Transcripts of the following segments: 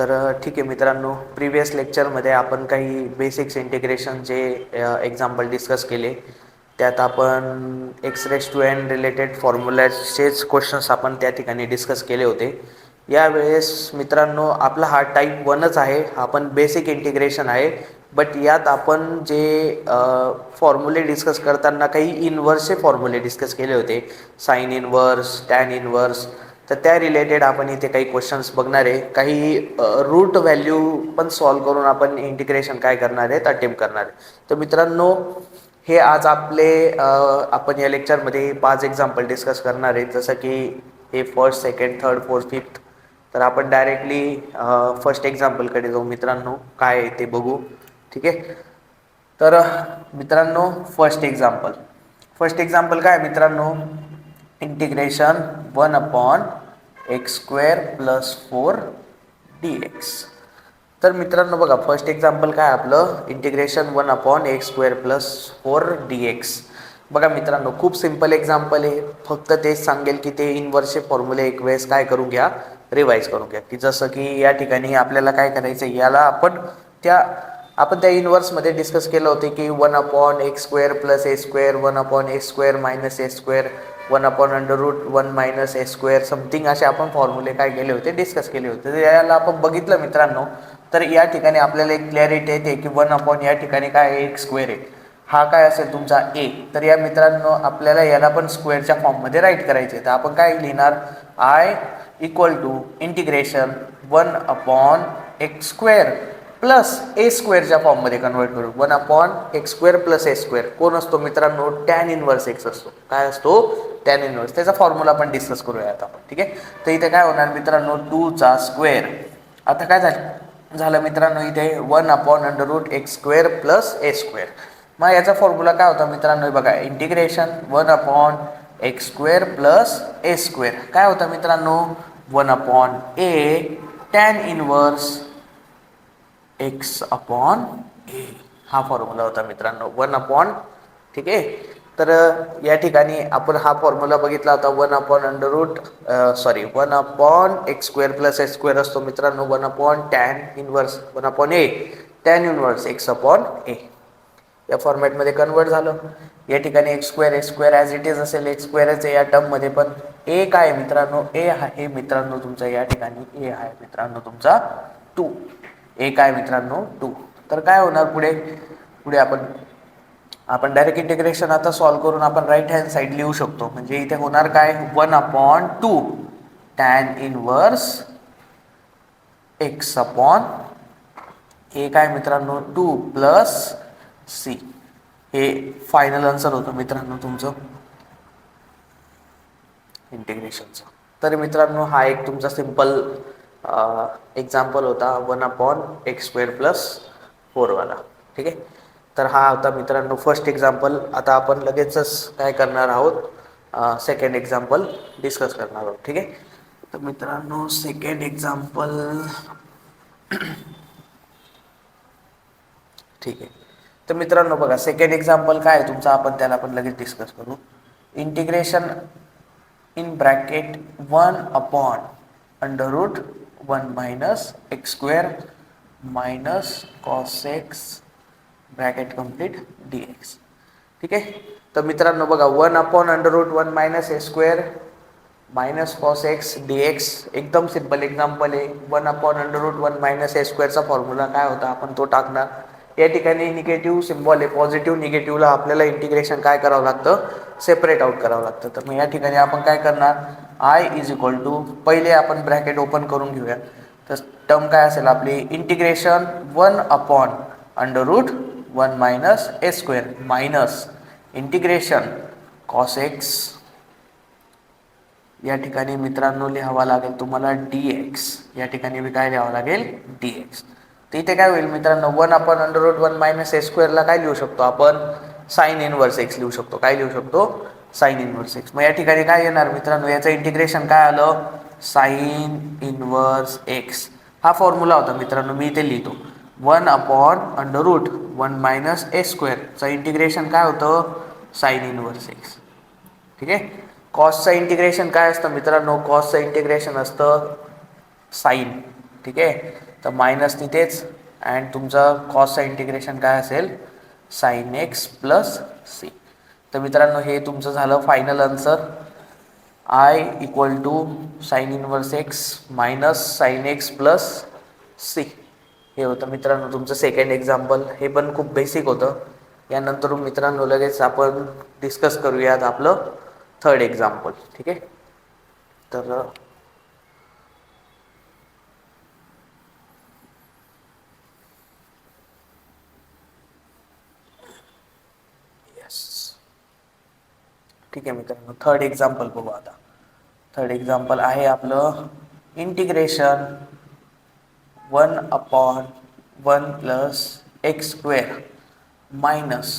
ठीक आहे मित्रांनो, प्रिव्हियस लेक्चरमध्ये आपण काही बेसिक्स इंटिग्रेशनचे एक्झाम्पल डिस्कस केले. त्यात आपण x raise to n related फॉर्म्युलाचेच क्वेश्चन्स आपण त्या ठिकाणी डिस्कस केले होते. यावेळेस मित्रांनो, आपला हा टाईप 1च आहे, हा पण बेसिक इंटिग्रेशन आहे. बट यात आपण जे फॉर्म्युले डिस्कस करताना काही इनव्हर्सचे फॉर्म्युले डिस्कस केले होते, साईन इनव्हर्स, टॅन इनव्हर्स. तर त्या रिलेटेड आपण इथे काही क्वेश्चन्स बघणार आहे. काही रूट व्हॅल्यू पण सॉल्व करून आपण इंटिग्रेशन काय करणार आहेत, अटेम्प्ट करणार आहे. तर मित्रांनो, हे आज आपण या लेक्चरमध्ये 5 एक्झाम्पल डिस्कस करणार आहे. जसं की हे first, second, third, fourth, fifth. तर आपण डायरेक्टली फर्स्ट एक्झाम्पलकडे जाऊ मित्रांनो, काय आहे ते बघू. ठीक आहे. तर मित्रांनो, फर्स्ट एक्झाम्पल काय मित्रांनो, इंटिग्रेशन 1/x² + 4dx. तर मित्रांनो बघा, फर्स्ट एक्झाम्पल काय आपलं, इंटिग्रेशन 1/x² + 4dx. बघा मित्रांनो, खूप सिम्पल एक्झाम्पल आहे. फक्त तेच सांगेल की ते इनव्हर्सचे फॉर्म्युले एक वेळेस काय करून घ्या, रिवाईज करून घ्या. की जसं की या ठिकाणी आपल्याला काय करायचं आहे, याला आपण त्या इनव्हर्समध्ये डिस्कस केलं होते की 1/x² + a², 1/a² - a², 1/√1 - a², something असे आपण फॉर्म्युले काय केले होते, डिस्कस केले होते. तर याला आपण बघितलं मित्रांनो, तर या ठिकाणी आपल्याला एक क्लॅरिटी येते की 1/ या ठिकाणी काय आहे, x² आहे. हा काय असेल तुमचा a. तर या मित्रांनो, आपल्याला याला पण स्क्वेअरच्या फॉर्ममध्ये राईट करायचे. तर आपण काय लिहिणार, i = इंटिग्रेशन 1/x² + a² फॉर्ममध्ये कन्वर्ट करू. 1/x² + a². कोण असतो मित्रांनो, टॅन इनव्हर्स x असतो. काय असतो, टॅन इनव्हर्स. त्याचा फॉर्म्युला आपण डिस्कस करूयात आपण. ठीक आहे. तर इथे काय होणार मित्रांनो, 2चा स्क्वेअर. आता काय झालं मित्रांनो, इथे 1/√x² + a². मग याचा फॉर्म्युला काय होता मित्रांनो, बघा, इंटिग्रेशन 1/x² + a². काय होता मित्रांनो, 1/a टॅन इनव्हर्स x/a. हा फॉर्म्युला होता मित्रांनो, 1/. ठीक आहे. तर या ठिकाणी आपण हा फॉर्म्युला बघितला होता, 1/x² + a² असतो मित्रांनो, 1/tan inverse 1/a tan inverse x/a. या फॉर्मॅटमध्ये कन्वर्ट झालं. या ठिकाणी x² ॲज इट इज असेल, x²च या टर्ममध्ये. पण a काय आहे मित्रांनो, a आहे मित्रांनो तुमचा, या ठिकाणी a आहे मित्रांनो तुमचा 2. a काय मित्रांनो, 2. तर काय होणार पुढे आपण डायरेक्ट इंटिग्रेशन आता सॉल्व्ह करून आपण राईट हँड साईड लिहू शकतो. म्हणजे इथे होणार काय, 1/2 टॅन इनव्हर्स x/a काय मित्रांनो, 2 + c. हे फायनल आन्सर होतं मित्रांनो तुमचं इंटिग्रेशनचं. तर मित्रांनो, हा एक तुमचा सिम्पल एक्झाम्पल होता, 1/x² + 4 वाला. ठीक आहे. तर हा होता मित्रांनो फर्स्ट एक्झाम्पल. आता आपण लगेचच काय करणार आहोत, सेकंड एक्झाम्पल डिस्कस करणार आहोत. ठीक आहे. तर मित्रांनो, सेकंड एक्झाम्पल ठीक आहे. तर मित्रांनो बघा, सेकंड एक्झाम्पल काय आहे तुमचा, आपण त्याला पण लगेच डिस्कस करू. Integration in bracket 1/√1 - x² - cos x bracket complete dx. ठीक आहे. तर मित्रांनो बघा, 1/√1 - a² cos x dx एकदम सिंपल एक्झाम्पल आहे. 1/√1 - a² चा फॉर्म्युला काय होता, आपण तो टाकणार. या ठिकाणी निगेटिव्ह सिम्बॉल आहे, पॉझिटिव्ह निगेटिव्हला आपल्याला इंटिग्रेशन काय करावं लागतं, सेपरेट आउट करावं लागतं. तर मग या ठिकाणी आपण काय करणार, i = पहिले आपण ब्रॅकेट ओपन करून घेऊया. तर टर्म काय असेल आपली, integration 1/√1 - a² minus integration cos x. या ठिकाणी मित्रांनो लिहावा लागेल तुम्हाला dx. या ठिकाणी मी काय लिहावं लागेल, dx. तर इथे काय होईल मित्रांनो, 1/√1 - a² ला काय लिहू शकतो आपण, साइन इनव्हर्स x लिहू शकतो. काय लिहू शकतो, साइन इनव्हर्स x. मग या ठिकाणी काय येणार मित्रांनो, याचं इंटिग्रेशन काय आलं, साइन इनव्हर्स x. हा फॉर्म्युला होता मित्रांनो, मी इथे लिहितो. 1/√1 - a² चं इंटिग्रेशन काय होतं, साइन इनव्हर्स x. ठीक आहे. कॉसचं इंटिग्रेशन काय असतं मित्रांनो, कॉसचं इंटिग्रेशन असतं साइन. ठीक आहे. तर मायनस तिथेच अँड तुमचं कॉसचं इंटिग्रेशन काय असेल, साईन एक्स प्लस सी. तर मित्रांनो हे तुमचं झालं final answer. I equal to sine inverse x minus sine x plus c. हे होतं मित्रांनो तुमचं सेकंड एक्झाम्पल. हे पण खूप बेसिक होतं. यानंतर मित्रांनो लगेच आपण डिस्कस करूयात आपलं थर्ड एक्झाम्पल. ठीक आहे. तर येस, ठीक आहे मित्रांनो, थर्ड एक्झाम्पल बघू आता. थर्ड एक्झाम्पल आहे आपलं integration 1/1 + x² minus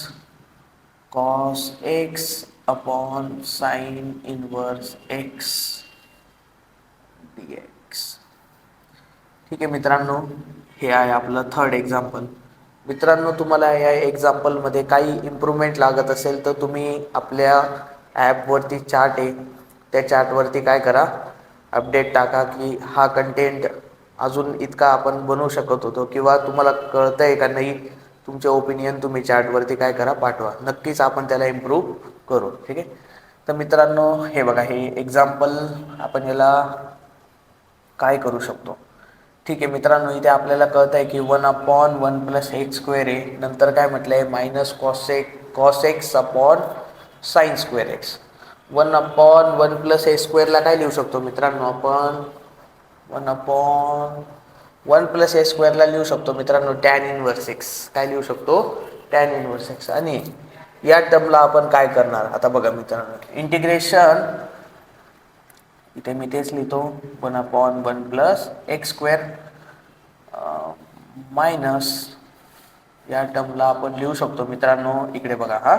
cos x upon sine inverse x dx. ठीक आहे मित्रांनो, हे आहे आपलं थर्ड एक्झाम्पल. मित्रांनो तुम्हाला या एक्झाम्पलमध्ये काही इम्प्रूव्हमेंट लागत असेल तर तुम्ही आपल्या ॲपवरती चार्ट आहे, त्या चार्टवरती काय करा, अपडेट टाका की हा कंटेंट अजून इतका आपण बनवू शकत होतो, किंवा तुम्हाला कळतं आहे का नाही, तुमचे ओपिनियन तुम्ही चार्टवरती काय करा, पाठवा. नक्कीच आपण त्याला इम्प्रूव्ह करू. ठीक आहे. तर मित्रांनो हे बघा, हे एक्झाम्पल आपण याला काय करू शकतो. ठीक आहे मित्रांनो, इथे आपल्याला कळत आहे की 1/1 + x² आहे. नंतर काय म्हटलं आहे, minus cos x upon sine square x. 1/1 + a² काय लिहू शकतो मित्रांनो आपण, 1/1 + a² लिहू शकतो मित्रांनो टॅन इनवर्स एक्स. काय लिहू शकतो, टॅन इनवर्स एक्स. आणि या टर्मला आपण काय करणार आता बघा मित्रांनो, इंटिग्रेशन इथे मी तेच लिहितो 1/1 + x² मायनस या टर्मला आपण लिहू शकतो मित्रांनो, इकडे बघा हा,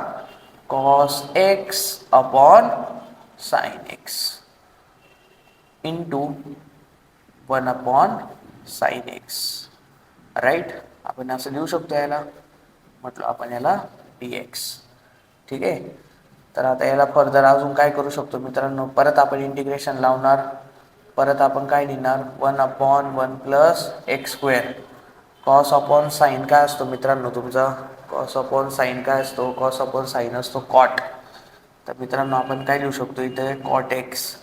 cos x upon sine x into 1/साइन एक्स. राईट, आपण असं लिहू शकतो याला, म्हटलं आपण याला dx. ठीक आहे. तर आता याला फर्दर अजून काय करू शकतो मित्रांनो, परत आपण इंटिग्रेशन लावणार. परत आपण काय लिहिणार, 1/1 + x². कॉस अपॉन साईन काय असतो मित्रांनो तुमचा, कॉस अपॉन साईन काय असतो, कॉस अपॉन साईन असतो कॉट. तर मित्रांनो आपण काय लिहू शकतो इथे, कॉट एक्स.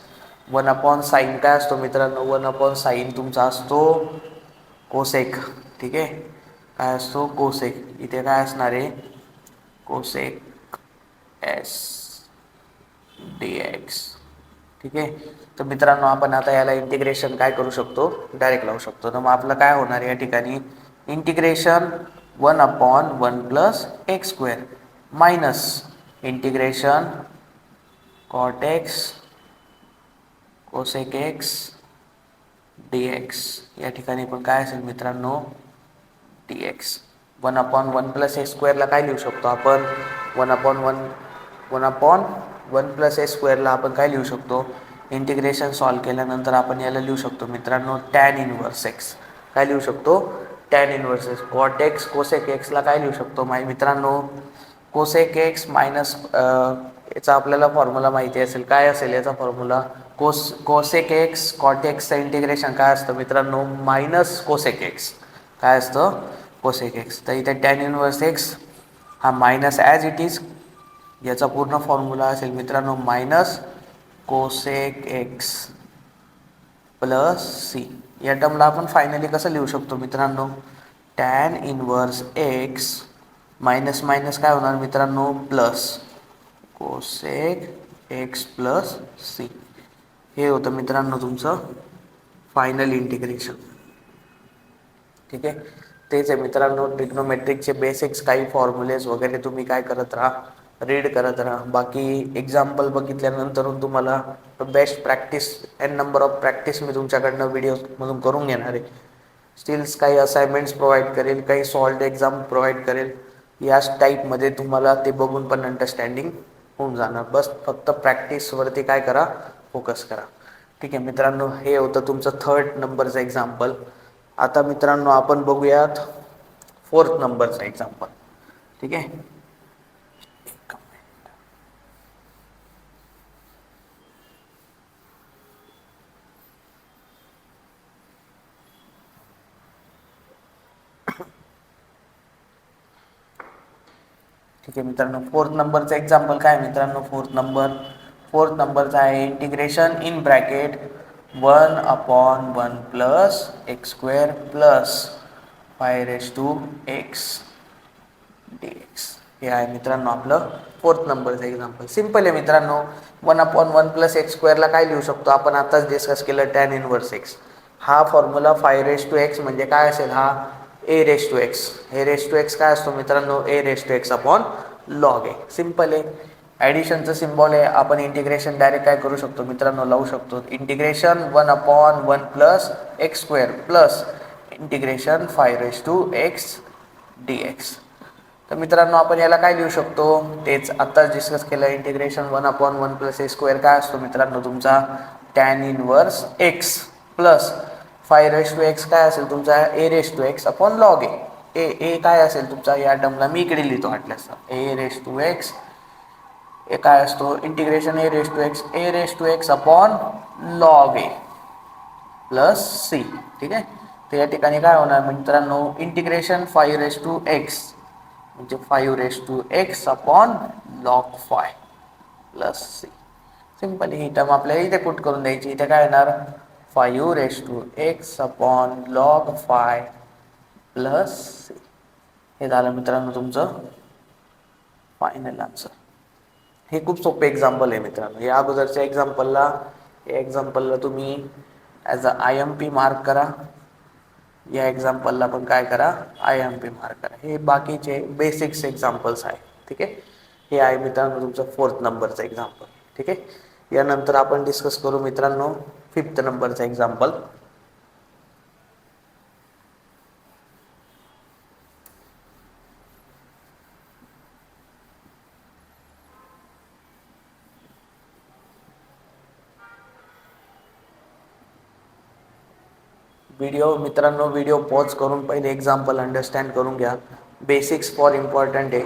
1/साईन काय असतो मित्रांनो, 1/साईन तुमचा असतो कोसेक. ठीक आहे. काय असतो, कोसेक. इथे काय असणार आहे, कोसेक एस dx. ठीक आहे. तर मित्रांनो आपण आता याला इंटिग्रेशन काय करू शकतो, डायरेक्ट लावू शकतो. तर मग आपलं काय होणार या ठिकाणी, integration 1/1 + x² minus integration cot x cosec x dx. या ठिकाणी पण काय असेल मित्रांनो, dx. 1/1 + a² ला काय लिहू शकतो आपण, 1/1 + a² आपण काय लिहू शकतो, इंटिग्रेशन सॉल्व केल्यानंतर आपण याला लिहू शकतो मित्रांनो टॅन इनवर्स एक्स. काय लिहू शकतो, tan inverse x. Cot x cosec एक्सला काय लिहू शकतो मित्रांनो, कोसेक एक्स मायनस याचा आपल्याला फॉर्म्युला माहिती असेल, काय असेल याचा फॉर्म्युला, कोसेक एक्स कॉट एक्सचं इंटिग्रेशन काय असतं मित्रांनो, मायनस कोसेक एक्स. काय असतं, कोसेक एक्स. तर इथे टॅन इनवर्स एक्स हा मायनस ॲज इट इज, याचा पूर्ण फॉर्म्युला असेल मित्रांनो minus cosec x plus c. या टर्मला आपण फायनली कसं लिहू शकतो मित्रांनो, tan inverse x minus minus काय होणार मित्रांनो, plus cosec x plus c. हे होतं मित्रांनो तुमचं फायनल इंटिग्रेशन. ठीक आहे. तेच आहे मित्रांनो, ट्रिग्नोमेट्रिकचे बेसिक्स काही फॉर्म्युलेज वगैरे तुम्ही काय करत राहा, रीड करत राहा. बाकी एक्झाम्पल बघितल्यानंतर तुम्हाला best practice n number of practice मी तुमच्याकडनं व्हिडिओमधून करून घेणार आहे. स्टिल्स काही असाइनमेंट्स प्रोव्हाइड करेल, काही सॉल्ड एक्झाम प्रोव्हाइड करेल. याच टाईपमध्ये तुम्हाला ते बघून पण अंडरस्टँडिंग होऊन जाणार. बस फक्त प्रॅक्टिसवरती काय करा, फोकस करा. ठीक आहे मित्रांनो, हे होतं तुमचं थर्ड नंबरचं एक्झाम्पल. आता मित्रांनो आपण बघूयात फोर्थ नंबरचं एक्झाम्पल. ठीक आहे. ठीक आहे मित्रांनो, फोर्थ नंबरचं एक्झाम्पल काय मित्रांनो, फोर्थ नंबरचं आहे integration in bracket 1/1 plus x square plus 5x dx. हे आहे मित्रांनो आपलं फोर्थ नंबरचं एक्झाम्पल. सिम्पल आहे मित्रांनो. 1/1 प्लस एक्स स्क्वेअरला काय लिहू शकतो आपण, आताच डिस्कस केलं tan इनवर्स एक्स. हा फॉर्म्युला 5x म्हणजे काय असेल, हा a/x. a/x काय असतो मित्रांनो, a/x upon log a. Simple आहे. ॲडिशनचं सिम्बॉल आहे, आपण इंटिग्रेशन डायरेक्ट काय करू शकतो मित्रांनो, लावू शकतो. Integration 1/1 plus x square plus integration 5x dx. तर मित्रांनो आपण याला काय लिहू शकतो, तेच आत्ताच डिस्कस केलं. इंटिग्रेशन 1/1 प्लस ए स्क्वेअर काय असतो मित्रांनो तुमचा tan inverse x plus 5x काय असेल तुमचा a/x अपॉन log a. ए काय असेल तुमचा या टर्मला मी इकडे लिहितो वाटल्यास a/x. ए काय असतो integration a/x upon log a plus c. ठीक आहे. तर या ठिकाणी काय होणार मित्रांनो, इंटिग्रेशन 5x म्हणजे 5x upon log 5 plus c. Simple. ही टर्म आपल्याला इथे पुट करून द्यायची. इथे काय येणार 5x upon log 5 plus c. हे झालं मित्रांनो तुमचं फायनल आन्सर. हे खूप सोपे एक्झाम्पल आहे मित्रांनो. या अगोदरच्या एक्झाम्पलला तुम्ही ॲज अ IMP मार्क करा. या एक्झाम्पलला पण काय करा, IMP मार्क करा. हे बाकीचे बेसिक्स एक्झाम्पल्स आहे. ठीक आहे. हे आहे मित्रांनो तुमचं फोर्थ नंबरचं एक्झाम्पल. ठीक आहे. यानंतर आपण डिस्कस करू मित्रांनो फिफ्थ नंबरचं एक्झाम्पल. व्हिडिओ पॉज करून पहिले एक्झाम्पल अंडरस्टँड करून घ्या. बेसिक्स फॉर इम्पॉर्टंट आहे.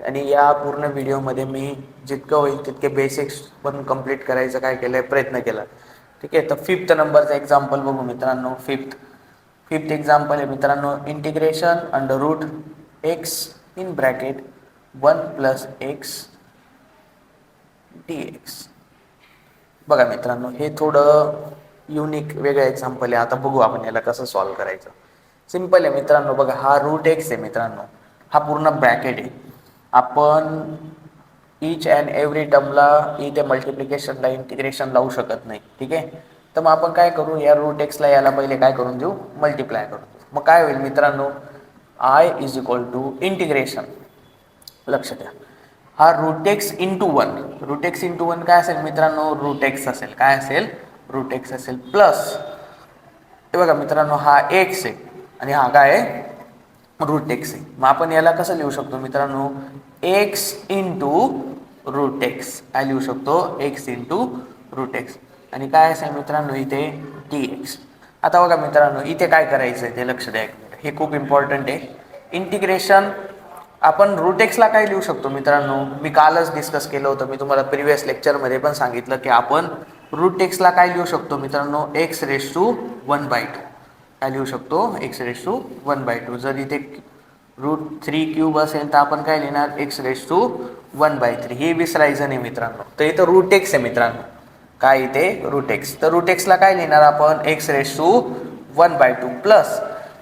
आणि या पूर्ण व्हिडिओमध्ये मी जितकं होईल तितके बेसिक्स पण कंप्लीट करायचं काय केलं आहे, प्रयत्न केला. ठीक आहे. तर फिफ्थ नंबरचं एक्झाम्पल बघू मित्रांनो. फिफ्थ एक्झाम्पल आहे मित्रांनो, integration under root x in bracket 1 plus x dx. बघा मित्रांनो हे थोडं युनिक वेगळं एक्झाम्पल आहे. आता बघू आपण याला कसं सॉल्व्ह करायचं. सिम्पल आहे मित्रांनो. बघा हा रूट एक्स आहे मित्रांनो, हा पूर्ण ब्रॅकेट आहे. आपण ईच अँड एव्हरी टर्मला इथे मल्टिप्लिकेशनला इंटिग्रेशन लावू शकत नाही. ठीक आहे. तर मग आपण काय करू, या रूट एक्सला याला पहिले काय करून देऊ, मल्टिप्लाय करून देऊ. मग काय होईल मित्रांनो, I is equal to integration, लक्ष द्या, हा रूट एक्स इंटू वन काय असेल मित्रांनो, रूट एक्स असेल. काय असेल, रूट एक्स असेल प्लस, हे बघा मित्रांनो हा एक्स आहे आणि हा काय आहे, रूट एक्स आहे. मग आपण याला कसं लिहू शकतो मित्रांनो, एक्स इंटू रूट एक्स. काय लिहू शकतो, एक्स इंटू रूट एक्स. आणि काय असेल मित्रांनो इथे डी एक्स. आता बघा मित्रांनो इथे काय करायचं आहे ते लक्ष द्या. हे खूप इम्पॉर्टंट आहे. इंटिग्रेशन आपण रूट एक्सला काय लिहू शकतो मित्रांनो, मी कालच डिस्कस केलं होतं. मी तुम्हाला प्रिव्हियस लेक्चरमध्ये पण सांगितलं की आपण रूट एक्सला काय लिहू शकतो मित्रांनो, x⁻². काय लिहू शकतो, x⁻². जर इथे √3 क्यूब असेल तर आपण काय लिहिणार, x⁻⁻3. हे विसरायचं नाही मित्रांनो. तर इथं रूट एक्स आहे मित्रांनो, काय इथे रूट एक्स. तर रूट एक्सला काय लिहिणार आपण, x⁻² प्लस,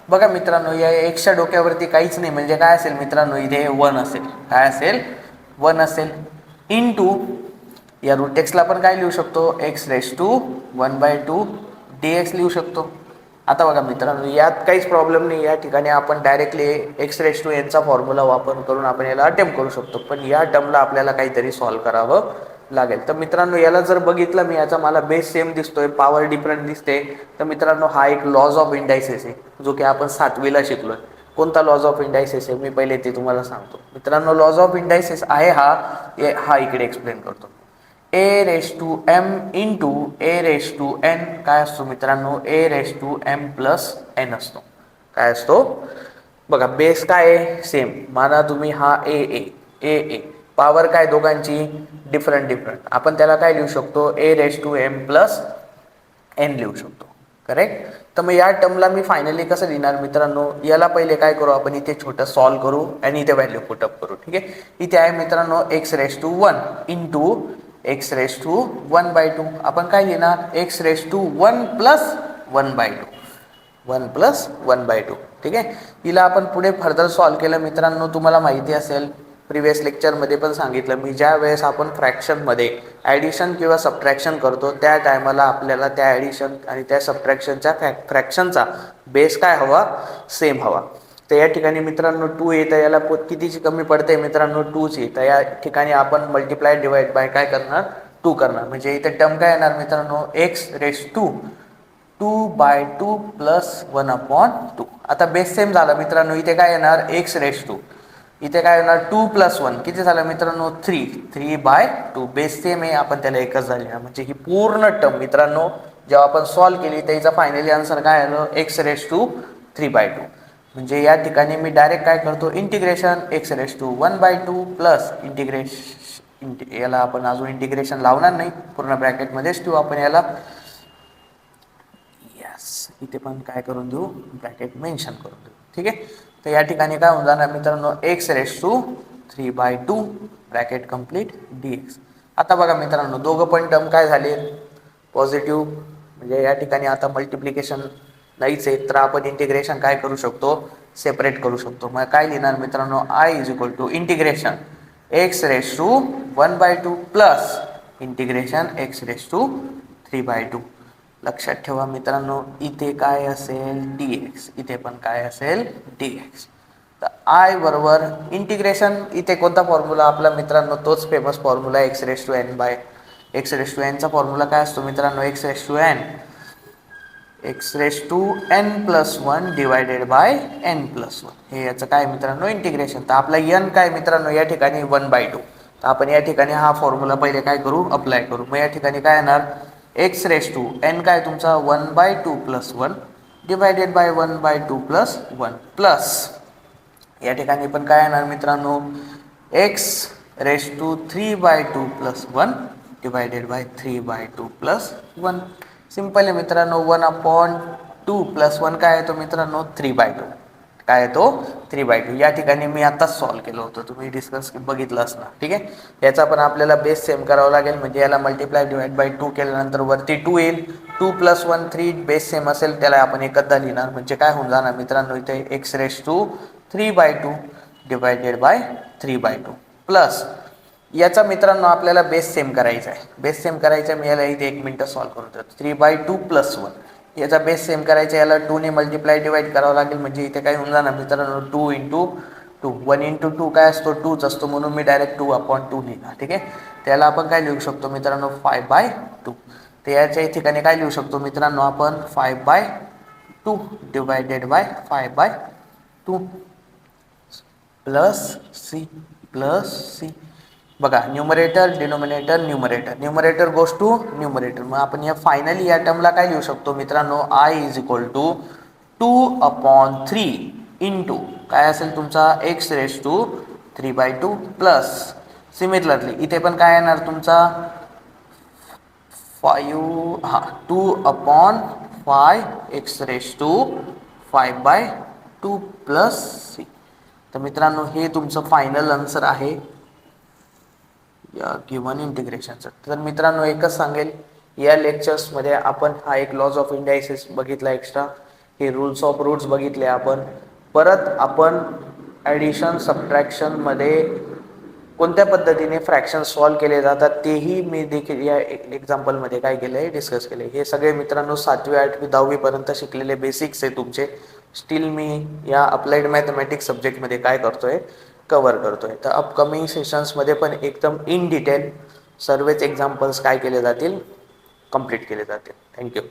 बघा मित्रांनो या एक्सच्या डोक्यावरती काहीच नाही म्हणजे काय असेल मित्रांनो, इथे 1 असेल. काय असेल, 1 असेल. इंटू या रूट एक्सला आपण काय लिहू शकतो, x⁻² dx लिहू शकतो. आता बघा मित्रांनो यात काहीच प्रॉब्लेम नाही. या ठिकाणी आपण डायरेक्टली x⁻n फॉर्म्युला वापर करून आपण याला अटेम्प्ट करू शकतो. पण या टर्मला आपल्याला काहीतरी सॉल्व्ह करावं लागेल. तर मित्रांनो याला जर बघितलं मी, याचा मला बेस सेम दिसतोय, पॉवर डिफरंट दिसते. तर मित्रांनो हा एक लॉज ऑफ इंडायसेस आहे, जो की आपण 7वीला शिकलोय. कोणता लॉज ऑफ इंडायसेस आहे, मी पहिले ते तुम्हाला सांगतो मित्रांनो. लॉज ऑफ इंडायसेस आहे हा इकडे एक्सप्लेन करतो. a⁻m इंटू a⁻n काय असतो मित्रांनो, a⁻m+n असतो. काय असतो बघा, बेस काय आहे सेम, माना तुम्ही हा ए पॉवर काय दोघांची डिफरंट. आपण त्याला काय लिहू शकतो, a⁻m+n लिहू शकतो. करेक्ट. तर मग या टर्मला मी फायनली कसं लिहिणार मित्रांनो, याला पहिले काय करू आपण, इथे छोटं सॉल्व करू आणि इथे व्हॅल्यू पुटअप करू. ठीक आहे, इथे आहे मित्रांनो x⁻1 इंटू x⁻1/2. आपण काय लिहिणार, x⁻1 प्लस 1/2, 1 प्लस 1/2. ठीक आहे, हिला आपण पुढे फर्दर सॉल्व केलं मित्रांनो. तुम्हाला माहिती असेल, प्रिव्हियस लेक्चरमध्ये पण सांगितलं मी, ज्या वेळेस आपण फ्रॅक्शनमध्ये ॲडिशन किंवा सबट्रॅक्शन करतो त्या टायमाला आपल्याला त्या ॲडिशन आणि त्या सबट्रॅक्शनच्या फ्रॅक्शनचा बेस काय हवा, सेम हवा. तर या ठिकाणी मित्रांनो 2 येतं, याला कितीची कमी पडते मित्रांनो, 2ची. तर या ठिकाणी आपण मल्टिप्लाय डिवाइड बाय काय करणार, 2 करणार. म्हणजे इथे टर्म काय येणार मित्रांनो, x⁻2 प्लस 1/2. आता बेस सेम झाला मित्रांनो. इथे काय येणार, x⁻2, इथे काय येणार 2 प्लस 1, किती झालं मित्रांनो, 3/2. बेस सेम आहे, आपण त्याला एकच झाले. म्हणजे ही पूर्ण टर्म मित्रांनो जेव्हा आपण सॉल्व केली त्याचा फायनली आन्सर काय आलं, x⁻3/2. म्हणजे या ठिकाणी मी डायरेक्ट काय करतो, इंटिग्रेशन x⁻1/2 प्लस याला आपण अजून इंटिग्रेशन लावणार नाही, पूर्ण ब्रॅकेटमध्येच ठेवू आपण याला. इथे पण काय करून देऊ, ब्रॅकेट मेन्शन करून देऊ. ठीक आहे, तर या ठिकाणी काय होऊन जाणार मित्रांनो, x⁻3/2 ब्रॅकेट कंप्लीट dx. आता बघा मित्रांनो, दोघं पण टर्म काय झाले, पॉझिटिव्ह. म्हणजे या ठिकाणी आता मल्टिप्लिकेशन नाहीच आहे, तर आपण इंटिग्रेशन काय करू शकतो, सेपरेट करू शकतो. मग काय लिहिणार मित्रांनो, i = integration x⁻1/2 plus integration x⁻3/2. लक्षात ठेवा मित्रांनो, इथे काय असेल, dx, इथे पण काय असेल, dx. तर i बरोबर इंटिग्रेशन, इथे कोणता फॉर्म्युला आपला मित्रांनो, तोच फेमस फॉर्म्युला x⁻n चा फॉर्म्युला काय असतो मित्रांनो, x⁻n+1 डिवायडेड बाय n+1. हे याचं काय मित्रांनो, इंटिग्रेशन. तर आपला n काय मित्रांनो, या ठिकाणी 1/2. तर आपण या ठिकाणी हा फॉर्म्युला पहिले काय करू, अप्लाय करू. मग या ठिकाणी काय येणार, x⁻n काय तुमचा 1/2 plus 1 divided by 1/2 plus 1 plus या ठिकाणी पण काय येणार मित्रांनो, x⁻3/2 plus 1 divided by 3/2 plus 1. Simple आहे मित्रांनो. 1/2 प्लस 1 काय येतो मित्रांनो, 3/2. काय येतो, 3/2. या ठिकाणी मी आताच सॉल्व केलं होतं, तुम्ही डिस्कस बघितलं असणार. ठीक आहे, याचा पण आपल्याला बेस सेम करावा लागेल. म्हणजे याला मल्टिप्लाय डिवाइड बाय 2 केल्यानंतर वरती 2 येईल. 2 + 1 3, बेस सेम असेल त्याला आपण एकदा लिहिणार. म्हणजे काय होऊन जाणार मित्रांनो, इथे x⁻3/2 डिवायडेड बाय 3/2 प्लस याचा मित्रांनो आपल्याला बेस सेम करायचा आहे. बेस सेम करायचा, मी याला इथे 1 मिनिट सॉल्व करून देतो. 3/2 प्लस 1 याचा बेस सेम करायचा, याला 2 ने मल्टिप्लाय डिवाइड करावं लागेल. म्हणजे इथे काय होऊन जाणार मित्रांनो, 2 × 2, 1 × 2 काय असतो, 2च असतो. म्हणून मी डायरेक्ट 2/2 लिहिणार. ठीक आहे, त्याला आपण काय लिहू शकतो मित्रांनो, 5/2. तर याच्या ठिकाणी काय लिहू शकतो मित्रांनो आपण, 5/2 डिवायडेड बाय 5/2 प्लस सी. बघा, numerator denominator numerator goes to numerator. मग आपण या फायनली या टर्मला काय लिहू शकतो मित्रांनो, i = 2/3 इंटू काय असेल तुमचा x⁻3/2 प्लस सिमिलरली इथे पण काय येणार तुमचा 2/5 x⁻5/2 प्लस सी. तर मित्रांनो हे तुमचं फायनल आन्सर आहे या गिव्हन इंटिग्रेशनचं. तर मित्रांनो एकच सांगेल, या लेक्चर्समध्ये आपण हा एक लॉज ऑफ इंडायसिस बघितला एक्स्ट्रा, हे रूल्स ऑफ रूट्स बघितले आपण. परत आपण ॲडिशन सबट्रॅक्शनमध्ये कोणत्या पद्धतीने फ्रॅक्शन सॉल्व केले जातात तेही मी देखील या एक्झाम्पलमध्ये काय केलं आहे, डिस्कस केले. हे सगळे मित्रांनो 7वी 8वी 10वी पर्यंत शिकलेले बेसिक्स आहे तुमचे. स्टील मी या अप्लाइड मॅथमॅटिक्स सब्जेक्टमध्ये काय करतोय, कव्हर करतोय. तर अपकमिंग सेशन्समध्ये पण एकदम इन डिटेल सर्वच एक्झाम्पल्स काय केले जातील, कंप्लीट केले जातील. थँक्यू.